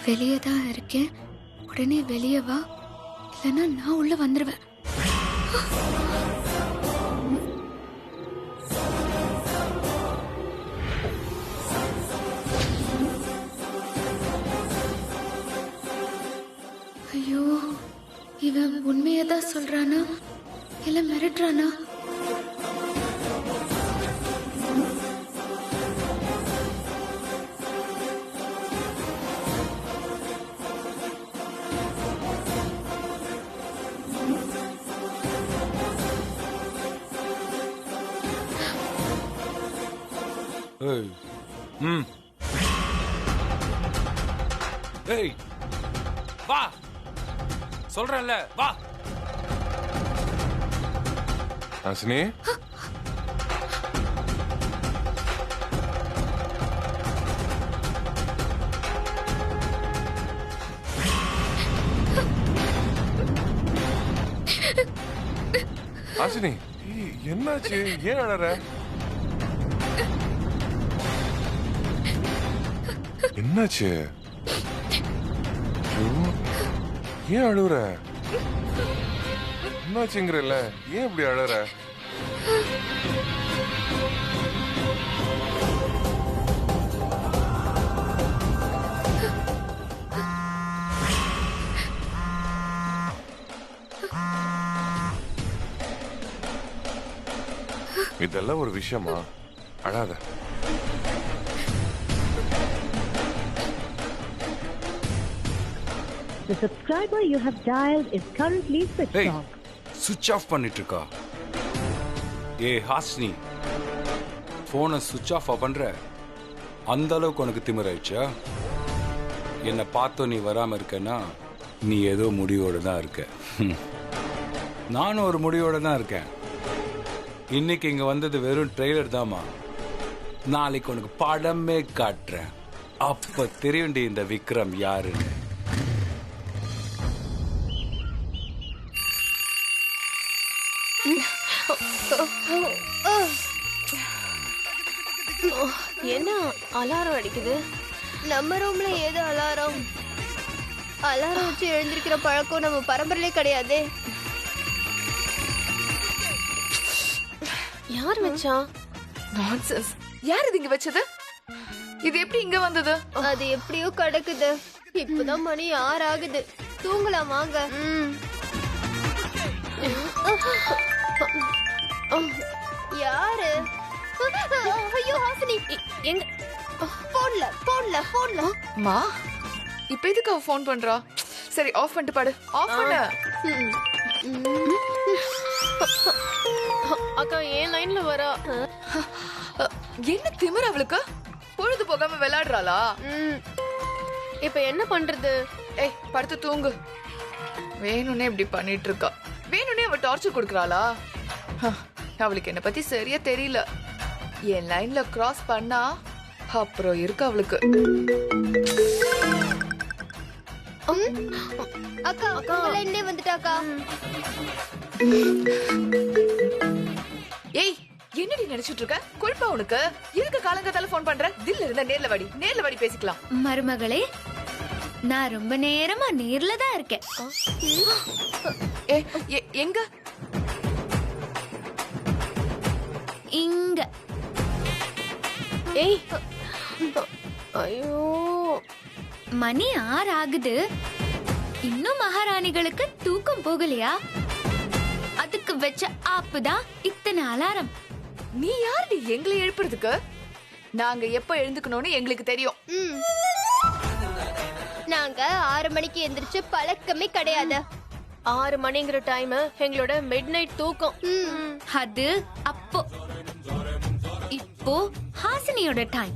நான் வெளியே தான் இருக்கேன், உடனே வெளியே வா, இல்லைன்னா நான் உள்ள வந்துருவேன். ஐயோ, இவன் உண்மையை தான் சொல்றானா இல்ல மிரட்டுறானா? ஏய் வா, சொல்றேன்ல வா. ஹாசினி, ஹாசினி என்னாச்சு? ஏன் அழற? என்னாச்சு? ஏன் அழுகுற? என்னாச்சுங்கிறல்ல, ஏன் இப்படி அழற? இதெல்லாம் ஒரு விஷயமா? அழாத. The subscriber you have dialed is currently switched Hey. off. சுவிட்ச் ஆஃப் பண்ணிட்டு இருக்கா? ஏ ஹாஸ்னி, போனை சுவிட்ச் ஆஃப் பண்ற அந்த அளவுக்கு உனக்கு திமிராயிடுச்சா? என்னை பார்த்தோ நீ வராம இருக்கன்னா நீ ஏதோ முடிவோட தான் இருக்க. நானும் ஒரு முடிவோட தான் இருக்கேன். இன்னைக்கு இங்க வந்தது வெறும் ட்ரெய்லர் தாமா. நாளைக்கு உனக்கு படமே காட்டுறேன். அப்ப தெரியுண்டி இந்த விக்ரம் யாருன்னு. என்ன அலாரம் அடிக்குது? நம்ம ரூம்ல ஏதோ அலாரம் வச்சு எழுந்திருக்கிற பழக்கம் நம்ம பரம்பரையிலே கிடையாது. யார் வச்சா? நான்சென்ஸ். யார் இது இங்க வச்சது? இது எப்படி இங்க வந்தது? அது எப்படியோ கிடக்குது. இப்பதான் மணி 6 ஆகுது. தூங்கலாம் வாங்க. யாரு? ஐயோ ஹாசினி, எங்க போன்ல மா, இப்ப எதுக்கு அவ ஃபோன் பண்றா? சரி, ஆஃப் பண்ணிட்டு பாடு. ஆஃப் பண்ணு. அக்கா ஏன் லைன்ல வரா? என்ன திமிரு அவளுக்கு? பொழுது போகாம விளையாடுறாளா? இப்ப என்ன பண்றது? ஏய், படுத்து தூங்கு. வேணும்னே இப்படி பண்ணிட்டு இருக்கா. வேணும்னே அவ டார்ச்சர் கொடுக்கறாளா? அவளுக்கு என்ன பத்தி சரியா தெரியல. என் லைன்ல கிராஸ் பண்ணா அப்புறம் இருக்கு அவளுக்கு. அக்கா லைன்லயே வந்துட்டாக்கா. ஏய், என்னடி நினைச்சிட்டு இருக்க? கொழுப்பா உனக்கு? எதுக்கு காலங்கத்தால ஃபோன் பண்ற? தில்ல இருந்தா நேர்ல வாடி பேசிக்கலாம். மருமகளே, நான் ரொம்ப நேரமா நேர்ல தான் இருக்கேன். எங்க? இங்க. ஏய், ஐயோ, மணி 6 ஆகுது. இன்னும் மகாராணிகளுக்கு தூக்கம் போகலையா? அதுக்கு வச்ச ஆப்பு தான் இத்தனை அலாரம். நீ யாருடி எங்களை எழுப்புறதுக்கு? நாங்க எப்ப எழுந்துக்கணும்னு எங்களுக்கு தெரியும். நாங்க 6 மணிக்கு எந்திரிச்சு பழக்கமே கிடையாது. 6 மணிங்கிற டைம் எங்களோட மிட் நைட் தூக்கம். அது அப்போ. இப்போ ஹாசினியோட டைம்.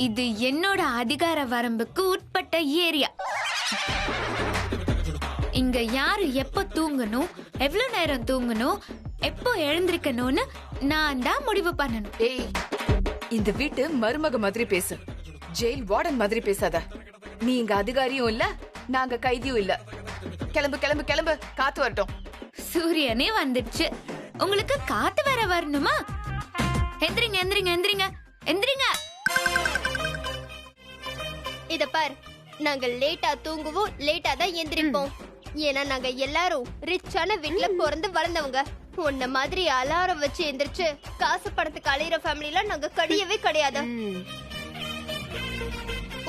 இது என்னோட அதிகார வரம்புக்கு உட்பட்ட ஏரியா. இங்க யாரு எப்ப தூங்கணும், எவ்வளவு நேரம் தூங்கணும், எப்போ எழுந்திருக்கணும்னு நான் தான் முடிவு பண்ணணும். ஏய், இந்த வீட்டு மருமக மாதிரி பேசு. ஜெயில் வார்டன் மாதிரி பேசாத. நீ இங்க அதிகாரியும் இல்ல, நாங்க கைதியும் இல்ல. கிளம்பு கிளம்பு கிளம்பு, காத்து வரட்டும். சூரியனே வந்துடுச்சு. உங்களுக்கு காத்து வர வரணுமா? எந்திரிங்க எந்திரிங்க எந்திரிங்க எந்திரிங்க. இத பார், நாங்க லேட்டா தூங்குவோம், லேட்டா தான் எந்திரிப்போம். ஏன்னா நாங்க எல்லாரும் ரிச்சான வீட்ல பிறந்து வளர்ந்தவங்க. உன்ன மாதிரி அலாரம் வச்சு எந்திரிச்சு காசு படத்துக்கு அலையிற ஃபேமிலில நாங்க கிடையவே கிடையாது.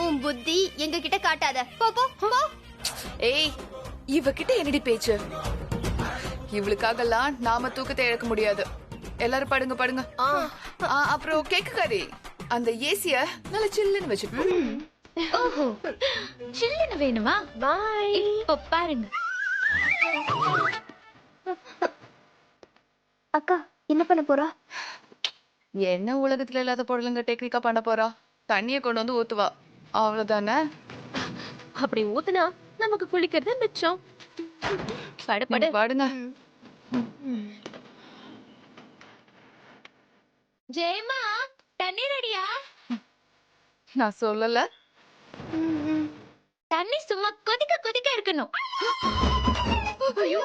உன் புத்தி எங்க கிட்ட காட்டாத. போ போ போ. ஏய், இவகிட்ட என்னடி பேச்சு? இவளுக்காகலாம் நாம தூக்கத்தை இழக்க முடியாது. எல்லாரும் படுங்க படுங்க. அப்புறம் கேக்கு கறி, அந்த ஏசிய நல்ல சில்லுன்னு வச்சுப்போம். ஓஹோ, சில்லுன்னு வேணுமா? பாய். இப்போ பாருங்க. அக்கா என்ன பண்ண போறா? என்ன உலகத்துல இல்லாத பொருளுங்க டெக்னிக்கா பண்ண போறா? தண்ணிய கொண்டு வந்து ஊத்துவா, அவ்வளவுதானே. அப்படி ஊத்துனா நமக்கு குளிக்கிறது மிச்சம். படு படு. நீங்க பாடுங்க. ஜெயமா, தண்ணி ரெடியா? நான் சொல்லல. தண்ணி சும்மா கொதிக்க கொதிக்க இருக்கணும். ஐயோ,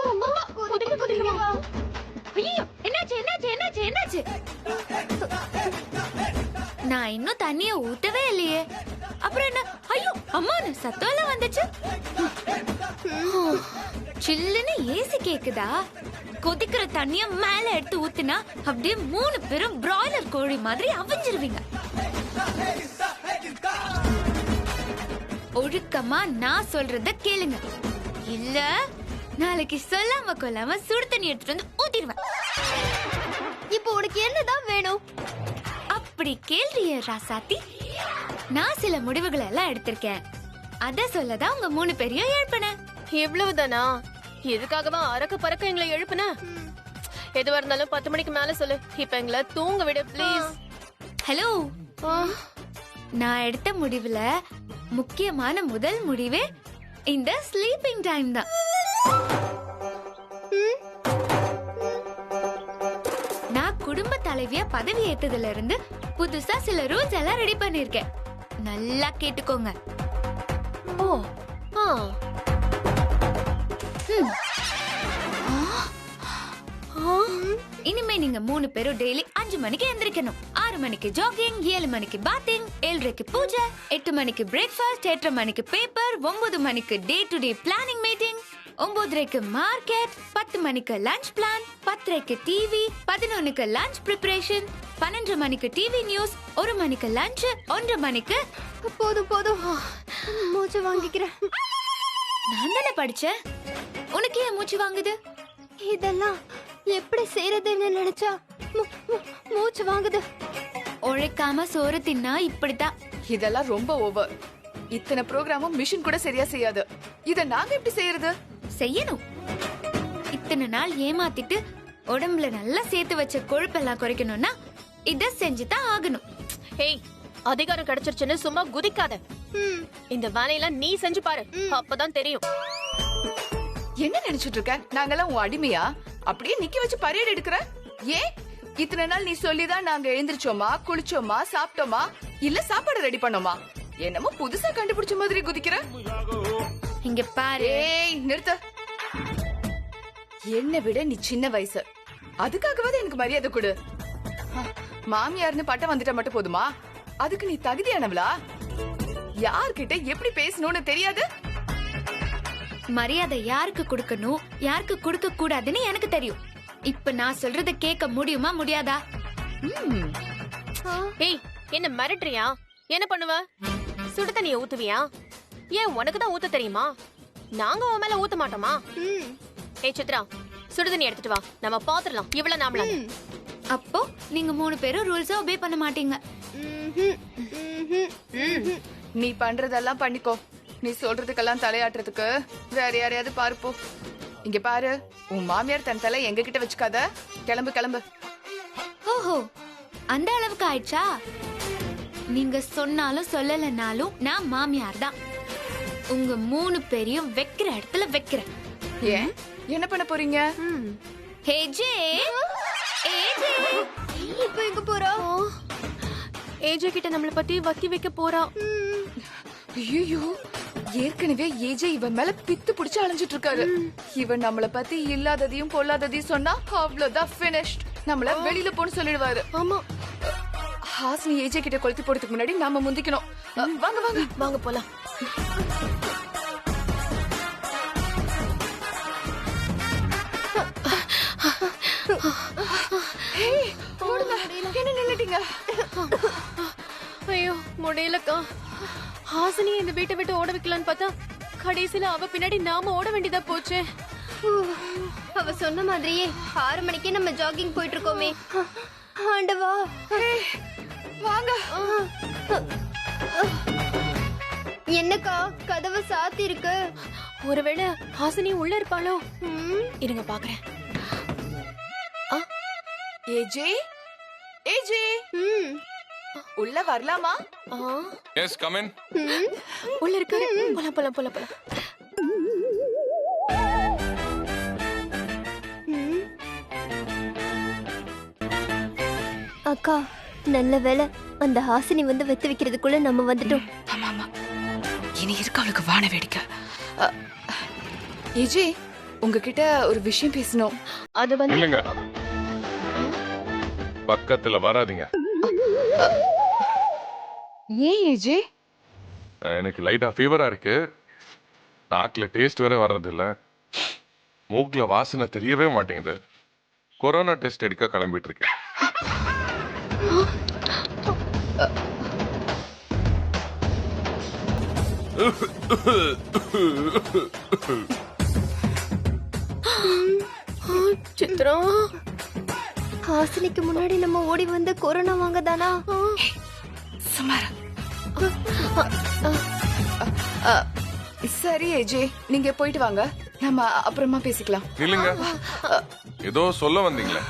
கொதிக்க கொதிக்கவா? ஐயோ, என்னாச்சு என்னாச்சு என்னாச்சு என்னாச்சு? நான் இன்னும் தண்ணிய ஊத்தவே இல்லையே. அப்புறம் என்ன? ஐயோ அம்மானு சத்தம் எல்லாம் வந்துச்சு. சில்லுன்னு ஏசி கேக்குதா? கொதிக்கிற தண்ணிய மேல எடுத்து ஊத்துனா அப்படியே 3 பேரும் பிராய்லர் கோழி மாதிரி அவிஞ்சிருவீங்க. ஒழுக்கமா நான் சொல்றத கேளுங்க, இல்ல நாளைக்கு சொல்லாம கொள்ளாம சுடு தண்ணி எடுத்துட்டு வந்து ஊத்திடுவேன். இப்போ உனக்கு என்னதான் வேணும்? அப்படி கேள்றிய ராசாத்தி. நான் சில முடிவுகள் எல்லாம் எடுத்திருக்கேன், அத சொல்லதான் உங்க 3 பேரையும் எழுப்பினேன். இவ்வளவுதானா? எதுக்காகவா அரக்க பறக்க எங்களை எழுப்புன? எதுவா இருந்தாலும் 10 மணிக்கு மேல சொல்லு. இப்ப எங்களை தூங்க விடு ப்ளீஸ். ஹலோ, நான் எடுத்த முடிவுல முக்கியமான முதல் முடிவே இந்த ஸ்லீப்பிங் டைம் தான். நான் குடும்ப தலைவியா பதவி ஏத்ததுல இருந்து புதுசா சில ரூல்ஸ் எல்லாம் ரெடி பண்ணிருக்கேன். நல்லா கேட்டுக்கோங்க. ஓ, இனிமே நீங்க 3 பேரும் டெய்லி 5 மணிக்கு எந்திரிக்கணும். 6 மணிக்கு ஜாகிங், 7 மணிக்கு பாத்திங், 7:30க்கு பூஜை, 8 மணிக்கு பிரேக்ஃபாஸ்ட், 8:30 மணிக்கு பேப்பர், 9 மணிக்கு day to day planning meeting, 9:30க்கு மார்க்கெட், 10 மணிக்கு லஞ்ச் பிளான், 10:30க்கு டிவி, 11க்கு லஞ்ச் ப்ரிப்பரேஷன், 12 மணிக்கு டிவி நியூஸ், 1 மணிக்கு லஞ்ச், 1:30 மணிக்கு. போதும் போதும், மூச்சு வாங்கிக்கிறேன். நான் தானே படிச்சேன், உனக்கு ஏன் மூச்சு வாங்குது? இதெல்லாம் எப்படி செய்யறதுன்னு நினைச்சா மூச்சு வாங்குது. உழைக்காம சோறு தின்னா இப்படித்தான். இதெல்லாம் ரொம்ப ஓவர். இத்தனை ப்ரோக்ராமும் மிஷின் கூட சரியா செய்யாது. இத நாங்க எப்படி செய்யறது? செய்யணும். இத்தனை நாள் ஏமாத்திட்டு உடம்புல நல்லா சேர்த்து வச்ச கொழுப்பெல்லாம் குறைக்கணும்னா இத செஞ்சுதான் ஆகணும். ஏய், அதிகாரம் கிடைச்சிருச்சுன்னு சும்மா குதிக்காத. இந்த வேலையெல்லாம் நீ செஞ்சு பாரு, அப்பதான் தெரியும். என்ன நினைச்சிட்டு இருக்க? நாங்கெல்லாம் உன் அடிமையா? அப்படியே நிக்க வச்சு பரேட் எடுக்கிற? ஏன் இத்தனை நாள் நீ சொல்லிதான் நாங்க எழுந்திரிச்சோமா, குளிச்சோமா, சாப்பிட்டோமா, இல்ல சாப்பாடு ரெடி பண்ணோமா? என்னமோ புதுசா கண்டுபிடிச்ச மாதிரி குதிக்கிற. இங்க பாரு. ஏய் நிறுத்த. என்னை விட நீ சின்ன வயசு, அதுக்காகவாது எனக்கு மரியாதை கொடு. மாமியார்னு பட்டம் வந்துட்டா மட்டும் போதுமா? அதுக்கு நீ தகுதியானவளா? யார்கிட்ட எப்படி பேசணும்னு தெரியாது? மரியாதை யாருக்கு கொடுக்கணும், யாருக்கு கொடுக்க கூடாதுன்னு எனக்கு தெரியும். இப்ப நான் சொல்றத கேட்க முடியுமா முடியாதா? ஏய், என்ன மிரட்டுறியா? என்ன பண்ணுவ? சுடு தண்ணிய ஊத்துவியா? ஏன் உனக்கு தான் ஊத்த தெரியுமா? நாங்க உன் மேல ஊத்த மாட்டோமா? ஏய் சித்ரா, சுடு தண்ணி எடுத்துட்டு வா, நம்ம பாத்துடலாம். இவ்வளவு நாமளா? அப்போ நீங்க 3 பேரும் ரூல்ஸ ஒபே பண்ண மாட்டீங்க. நீ பண்றதெல்லாம் பண்ணிக்கோ. நீ சொல்றதுக்கெல்லாம் தலையாட்டுறதுக்கு வேற யாரையாவது பாருப்போ. இங்க பாரு, உன் மாமியார் தன் தலை எங்க கிட்ட வச்சுக்காத. கிளம்பு கிளம்பு. ஓஹோ, அந்த அளவுக்கு ஆயிடுச்சா? நீங்க சொன்னாலும் சொல்லலனாலும் நான் மாமியார் தான். உங்க 3 பேரையும் வைக்கிற இடத்துல வைக்கிறேன். ஏன் என்ன பண்ண போறீங்க? ஹே ஜே, ஏஜே, இப்போ எங்க போறா? ஏஜே கிட்ட நம்மள பத்தி வத்தி வைக்க போறா. ஐயோ, ஏற்கனவே ஏஜே இவன் மேல பித்து புடிச்சு அலைஞ்சிட்டு இருக்காரு. இவன் நம்மள பத்தி இல்லாததையும் பொல்லாததையும் சொன்னா அவ்வளவுதான் finished. நம்மள வெளியில போன்னு சொல்லிடுவாரு. ஆமா, ஹாசினி ஏஜே கிட்ட கொளுத்தி போறதுக்கு முன்னாடி நாம முந்திக்கணும். வாங்க வாங்க வாங்க போலாம். என்ன நின்னுட்டீங்க? ஐயோ முடியலக்கா. ஹாசினியை இந்த வீட்டை விட்டு ஓட வைக்கலான்னு பார்த்தா கடைசியில அவ பின்னாடி நாம ஓட வேண்டியதா போச்சே. அவ சொன்ன மாதிரியே 6 மணிக்கே நம்ம ஜாகிங் போயிட்டு இருக்கோமே. ஆண்டவா, வாங்க. என்னக்கா கதவு சாத்தி இருக்கு? ஒருவேளை ஹாசினி உள்ள இருப்பாளோ? இருங்க பாக்குறேன். ஏஜே, ஏஜே, உள்ள வரலாமா? Yes come in. உள்ள இருக்காரு. போலாம் போலாம் போலாம் போலாம். அக்கா நல்ல வேளை அந்த ஹாசினி வந்து வெத்து வைக்கிறதுக்குள்ள நம்ம வந்துட்டோம். ஆமா ஆமா, இனி இருக்கு அவளுக்கு வான வேடிக்கை. ஏஜே, உங்ககிட்ட ஒரு விஷயம் பேசணும். அது வந்து இல்லங்க, பக்கத்துல வராதீங்க. ஏன் ஏஜே? எனக்கு லைட்டா ஃபீவரா இருக்கு. நாக்குல டேஸ்ட் வேற வர்றது இல்ல. மூக்குல வாசனை தெரியவே மாட்டேங்குது. கொரோனா டெஸ்ட் எடுக்க கிளம்பிட்டு இருக்கேன். சித்ரா, ஹாசினிக்கு முன்னாடி நம்ம ஓடி வந்து கொரோனா வாங்கதானா? சுமார். சரி ஏஜே, நீங்க போயிட்டு வாங்க, நம்ம அப்புறமா பேசிக்கலாம். இல்லங்க, ஏதோ சொல்ல வந்தீங்களே,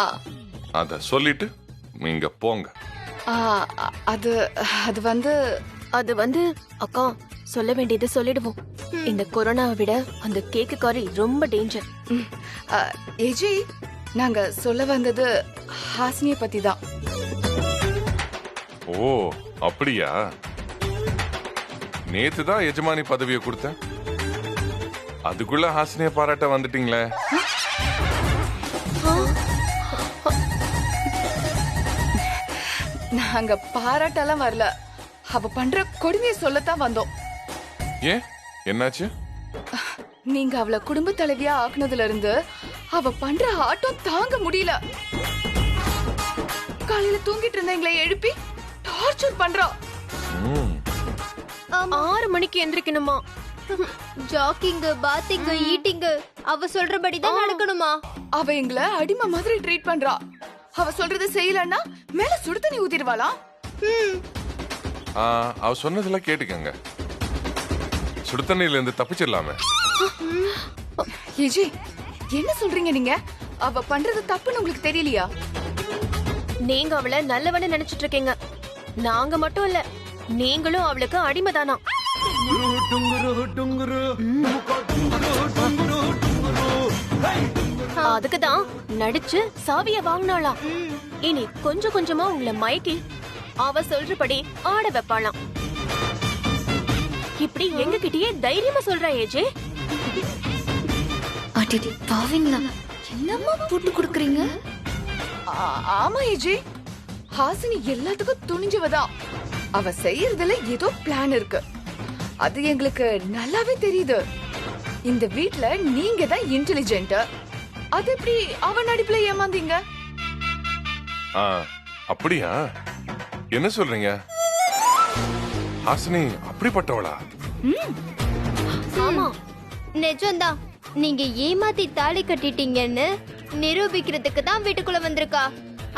ஆ, அத சொல்லிட்டு நீங்க போங்க. ஆ, அது அது வந்து அது வந்து அக்கா சொல்ல வேண்டியது சொல்லிடுவோம். இந்த கொரோனாவை விட அந்த கேக்குக்காரி ரொம்ப டேஞ்சர். ஏஜி, நாங்க சொல்ல வந்தது ஹாசினிய பத்தி தான். ஓ அப்படியா? நேத்து தான் எஜமானி பதவியை கொடுத்தேன், அதுக்குள்ள ஹாசினிய பாராட்ட வந்துட்டீங்களே. நாங்க பாராட்டெல்லாம் வரல, அவ பண்ற கொடுமையை சொல்லத்தான் வந்தோம். ஏன், என்னாச்சு? நீங்க அவளை குடும்ப தலைவியா ஆக்குனதுல இருந்து அவ பண்ற ஆட்டம் தாங்க முடியல. காலையில தூங்கிட்டு இருந்தவங்களை எழுப்பி டார்ச்சர் பண்றா. 6 மணிக்கு எந்திரிக்கணுமா? ஜாக்கிங், பாத்திங், ஈட்டிங் அவ சொல்றபடிதான் நடக்கணுமா? அவ எங்களை அடிமை மாதிரி ட்ரீட் பண்றா. அவ சொல்றது செய்யலன்னா மேல சுடு தண்ணி ஊத்திடுவாளாம். அவ சொன்னதெல்லாம் கேட்டுக்கங்க, சுடுதண்ணில இருந்து தப்பிச்சிடலாமே. ஏஜி, என்ன சொல்றீங்க நீங்க? அவ பண்றது தப்புன்னு உங்களுக்கு தெரியலையா? நீங்க அவளை நல்லவன்னு நினைச்சிட்டு இருக்கீங்க. நாங்க மட்டும் இல்ல, நீங்களும் அவளுக்கு அடிமைதானா? அதுக்குதான் நடிச்சு சாவிய வாங்கினாளாம். இனி கொஞ்சம் கொஞ்சமா உங்களை மயக்கி அவ சொல்றபடி ஆட வைப்பாளாம். இப்படி எங்க கிட்டயே தைரியமா சொல்றா ஏஜே. அடி பாவீங்களா, என்னம்மா போட்டு கொடுக்குறீங்க? ஆமா ஏஜி, ஹாசினி எல்லாத்துக்கும் துணிஞ்சவதான். அவ செய்யறதுல ஏதோ பிளான் இருக்கு, அது எங்களுக்கு நல்லாவே தெரியுது. இந்த வீட்ல நீங்க தான் இன்டெலிஜென்ட். அது எப்படி அவ நடிப்புல ஏமாந்தீங்க? அப்படியா? என்ன சொல்றீங்க? ஹாசினி அப்படிப்பட்டவளா? ஆமா, நிஜம்தான். நீங்க ஏமாத்தி தாலி கட்டிட்டீங்கன்னு நிரூபிக்கிறதுக்கு தான் வீட்டுக்குள்ள வந்திருக்கா.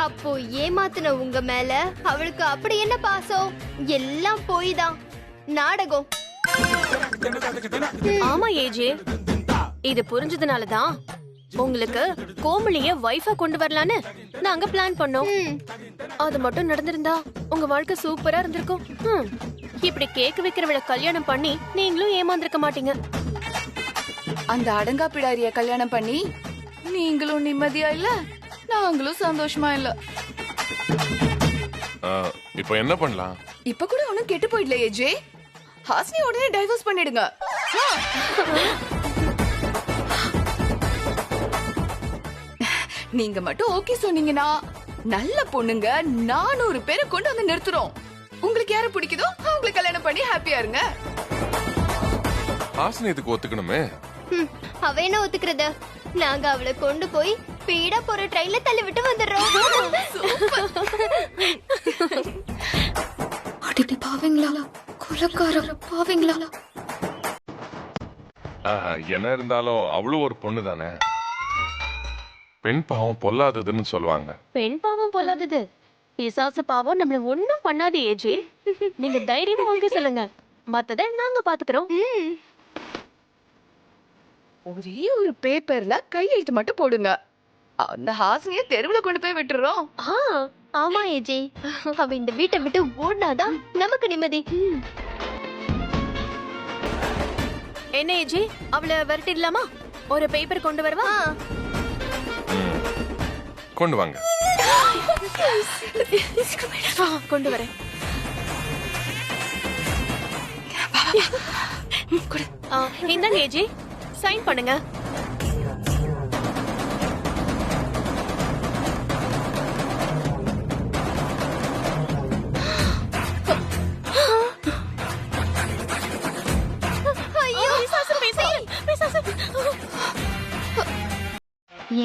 அப்போ ஏமாத்துன உங்க மேல அவளுக்கு அப்படி என்ன பாசம்? எல்லாம் போய் தான், நாடகம். ஆமா ஏஜே, இது புரிஞ்சதுனாலதான் உங்களுக்கு கோமலிய வைஃபா கொண்டு வரலான்னு நாங்க பிளான் பண்ணோம். அது மட்டும் நடந்திருந்தா உங்க வாழ்க்கை சூப்பரா இருந்திருக்கும். இப்படி கேக்கு வைக்கிறவள கல்யாணம் பண்ணி நீங்களும் ஏமாந்திருக்க மாட்டீங்க. அந்த அடங்கா பிடாரிய கல்யாணம் பண்ணி நீங்களும் நிம்மதியா இல்ல, நாங்களும் சந்தோஷமா இல்ல. இப்போ என்ன பண்ணலாம்? இப்ப கூட ஒண்ணும் கெட்டு போயிடல ஏஜே. ஹாசினி உடனே டைவர்ஸ் பண்ணிடுங்க. நீங்க மட்டும் ஓகே சொன்னீங்கன்னா நல்ல பொண்ணுங்க 400 பேரை கொண்டு வந்து நிறுத்துறோம். உங்களுக்கு யாரை பிடிக்குதோ அவங்களை கல்யாணம் பண்ணி ஹாப்பியா இருங்க. ஹாசினி இதுக்கு ஒத்துக்கணுமே. அவ என்ன ஒத்துக்கிறது? நாங்க அவளை கொண்டு போய் ஸ்பீடா போற ட்ரெயின்ல தள்ளி விட்டு வந்துடுறோம். அடி பாவீங்களா, கொலக்கார பாவீங்களா. என்ன இருந்தாலும் அவளும் ஒரு பொண்ணு தானே. பெண் பாவம் பொல்லாததுன்னு சொல்லுவாங்க. பெண் பாவம் பொல்லாதது, பிசாசு பாவம் நம்மள ஒண்ணும் பண்ணாது. ஏஜி, நீங்க தைரியமா வாங்க சொல்லுங்க, மத்தத நாங்க பாத்துக்கிறோம். ஒரே ஒரு பேப்பர்ல கையெழுத்து மட்டும் போடுங்க, அந்த ஹாசினிய தெருவுல கொண்டு போய் விட்டுறோம். ஆமா ஏஜி, அவ இந்த வீட்டை விட்டு ஓடினாதான் நமக்கு நிம்மதி. என்ன ஏஜி, அவளை விரட்டிடலாமா? ஒரு பேப்பர் கொண்டு வரவா? கொண்டு வாங்க. கொண்டு வரேன். இந்தாங்க ஏஜி, சைன் பண்ணுங்க.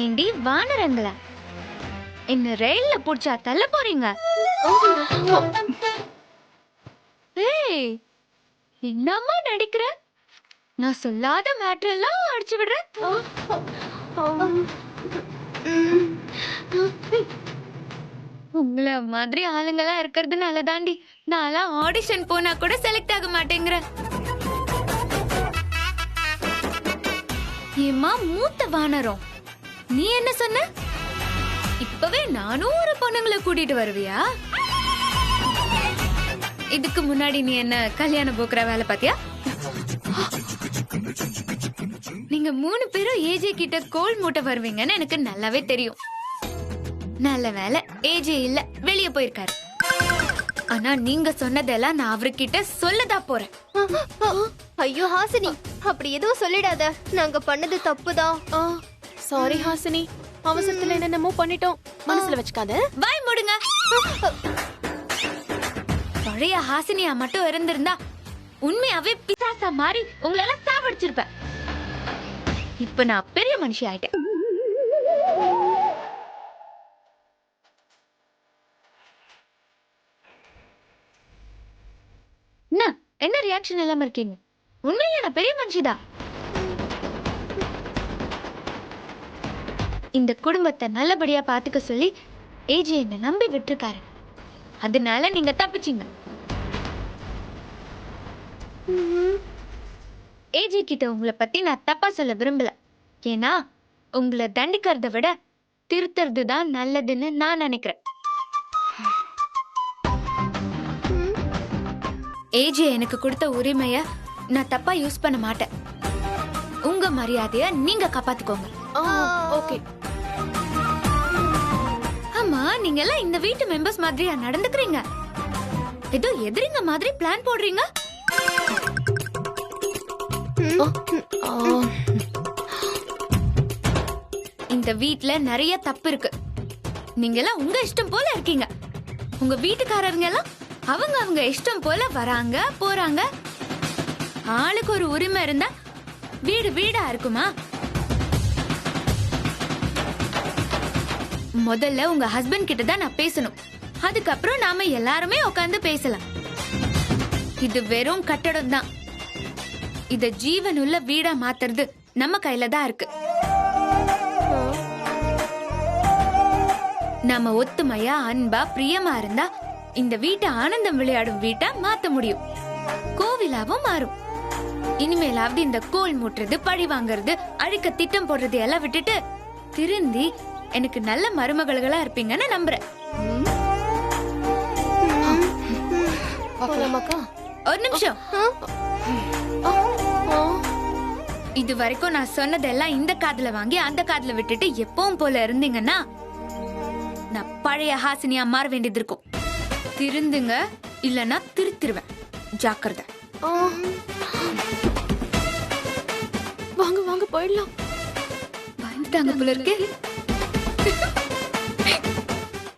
ஏண்டி வானரங்களா, என்ன ரயில்ல புடிச்சா தள்ள போறீங்க? ஏய், என்னம்மா நடிக்கிற? நான் சொல்லாத மேட்டர் எல்லாம் அடிச்சு விடுறேன். உங்களை மாதிரி ஆளுங்கெல்லாம் இருக்கிறதுனால தாண்டி நான் ஆடிஷன் போனா கூட செலக்ட் ஆக மாட்டேங்கிறேன். ஏம்மா மூத்த வானரம், நீ என்ன சொன்ன? இப்பவே நானும் ஒரு பொண்ணுங்களை கூட்டிட்டு வருவியா? இதுக்கு முன்னாடி நீ என்ன கல்யாண போக்குற வேலை பாத்தியா? நீங்க 3 பேரும் ஏஜே கிட்ட கோல் மூட்டை வருவீங்கன்னு எனக்கு நல்லாவே தெரியும். நல்ல வேலை ஏஜே இல்ல, வெளிய போயிருக்காரு. ஆனா நீங்க சொன்னதெல்லாம் நான் அவர்கிட்ட சொல்லதா போறேன். ஐயோ ஹாசினி, அப்படி எதுவும் சொல்லிடாத. நாங்க பண்ணது தப்புதான். சாரி ஹாசினி, அவசரத்துல என்னென்னமோ பண்ணிட்டோம், மனசுல வச்சுக்காத. வாய் மூடுங்க. பழைய ஹாசினியா மட்டும் இருந்திருந்தா உண்மையாவே பிசாசா மாறி உங்களெல்லாம் சாவடிச்சிருப்பேன். இப்ப நான் பெரிய மனுஷி ஆயிட்டேன். என்ன ரியாக்ஷன் இல்லாம இருக்கீங்க? உண்மையா நான் பெரிய மனுஷிதான். இந்த குடும்பத்தை நல்லபடியா பாத்துக்க சொல்லி ஏஜி என்ன நம்பி விட்டுருக்காரு. அதனால நீங்க தப்பிச்சீங்க. ஏஜி கிட்ட உங்களை பத்தி நான் தப்பா சொல்ல விரும்பல. ஏன்னா உங்களை தண்டிக்கிறத விட திருத்துறது தான் நல்லதுன்னு நான் நினைக்கிறேன். ஏஜி எனக்கு கொடுத்த உரிமைய நான் தப்பா யூஸ் பண்ண மாட்டேன். உங்க மரியாதைய நீங்க காப்பாத்திக்கோங்க. ஓகே. ஆமா, நீங்க எல்லாம் இந்த வீட்டு மெம்பர்ஸ் மாதிரியா நடந்துக்கிறீங்க? ஏதோ எதிரிங்க மாதிரி பிளான் போடுறீங்க. இந்த வீட்ல நிறைய தப்பு இருக்கு. நீங்க எல்லாம் உங்க இஷ்டம் போல இருக்கீங்க. உங்க வீட்டுக்காரங்க எல்லாம் அவங்க இஷ்டம் போல வராங்க போறாங்க. ஆளுக்கு ஒரு உரிமை இருந்தா வீடு வீடா இருக்குமா? முதல்ல உங்க ஹஸ்பண்ட் கிட்ட தான் நான் பேசணும். அதுக்கப்புறம் நாம எல்லாருமே உட்கார்ந்து பேசலாம். இது வெறும் கட்டடம் தான். இத ஜீவனுள்ள வீடா மாத்துறது நம்ம கையில தான் இருக்கு. நாம ஒத்துமையா அன்பா பிரியமா இருந்தா இந்த வீட்டை ஆனந்தம் விளையாடும் வீட்டா மாத்த முடியும். கோவிலாவும் மாறும். இனிமேலாவது இந்த கோல் மூட்டுறது, பழி வாங்கறது, அழிக்க திட்டம் போடுறது எல்லாம் விட்டுட்டு திருந்தி எனக்கு நல்ல மருமகள்களா இருப்பீங்கன்னு நம்புறேன். ஒரு நிமிஷம். இது வரைக்கும் நான் சொன்னதெல்லாம் இந்த காதுல வாங்கி அந்த காதுல விட்டுட்டு எப்பவும் போல இருந்தீங்கன்னா நான் பழைய ஹாசினியா மாற வேண்டியது இருக்கும். திருந்துங்க, இல்லனா திருத்திருவேன். ஜாக்கிரதை. வாங்க வாங்க போயிடலாம். பயந்துட்டாங்க போல இருக்கு.